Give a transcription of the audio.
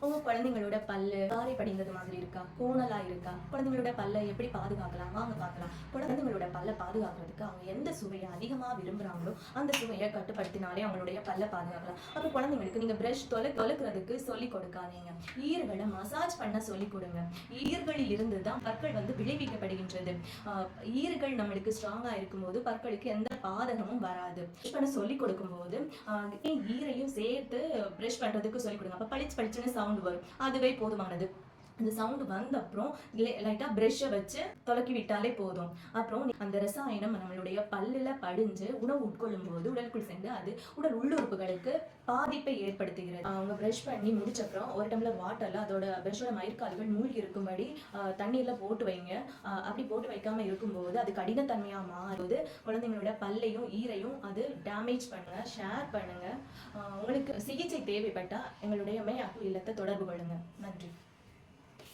உங்க குழந்தைங்களோட பல்லு காரை படிந்தது மாதிரி இருக்கா, கோணலா இருக்கா? குழந்தைங்களோட பல்லை எப்படி பாதுகாக்கலாம் வாங்க பார்க்கலாம். குழந்தைங்களோட பல்லை பாதுகாக்கிறதுக்கு அவங்க எந்த சுவையை அதிகமா விரும்புறாங்களோ அந்த சுவையை கட்டுப்படுத்தினாலே அவங்களுடைய பல்லை பாதுகாக்கலாம். அப்போ குழந்தைங்களுக்கு நீங்க பிரஷ் தொலைக்கிறதுக்கு சொல்லி கொடுக்காதீங்க. ஈறுகளை மசாஜ் பண்ண சொல்லி கொடுங்க. ஈறுகளில் இருந்து தான் பற்கள் விளைவிக்கப்படுகின்றது. ஈறுகள் நம்மளுக்கு ஸ்ட்ராங்கா இருக்கும்போது பற்களுக்கு எந்த பாதகமும் வராது. பண்ண சொல்லி கொடுக்கும்போது ஈரையும் சேர்த்து பிரஷ் பண்றதுக்கு சொல்லி கொடுங்க. அப்ப பளிச்சுன்னு சவுண்ட் வரும், அதுவே போதுமானது. அந்த சவுண்ட் வந்த அப்புறம் லைட்டா பிரஷ்ஷை வச்சு தொலைக்கி விட்டாலே போதும். அப்புறம் அந்த ரசாயனம் நம்மளுடைய பல்லுல படிஞ்சு உணவு உட்கொள்ளும் போது உடலுக்குள் சென்று அது உடல் உள்ளுறுப்புகளுக்கு பாதிப்பை ஏற்படுத்துகிறது. அவங்க பிரஷ் பண்ணி முடிச்ச அப்புறம் ஒரு டம்ளர் வாட்டர்ல அதோட பிரஷோட மயிர்கால்கள் மூழ்கி இருக்கும்படி தண்ணீர்ல போட்டு வைங்க. அப்படி போட்டு வைக்காம இருக்கும்போது அது கடினத்தன்மையா மாறும்போது குழந்தைங்களோட பல்லையும் ஈரையும் அது டேமேஜ் பண்ணுங்க. ஷேர் பண்ணுங்க. உங்களுக்கு சிகிச்சை தேவைப்பட்டா எங்களுடைய மே அக்கு இல்லத்தை தொடர்பு கொள்ளுங்க. நன்றி.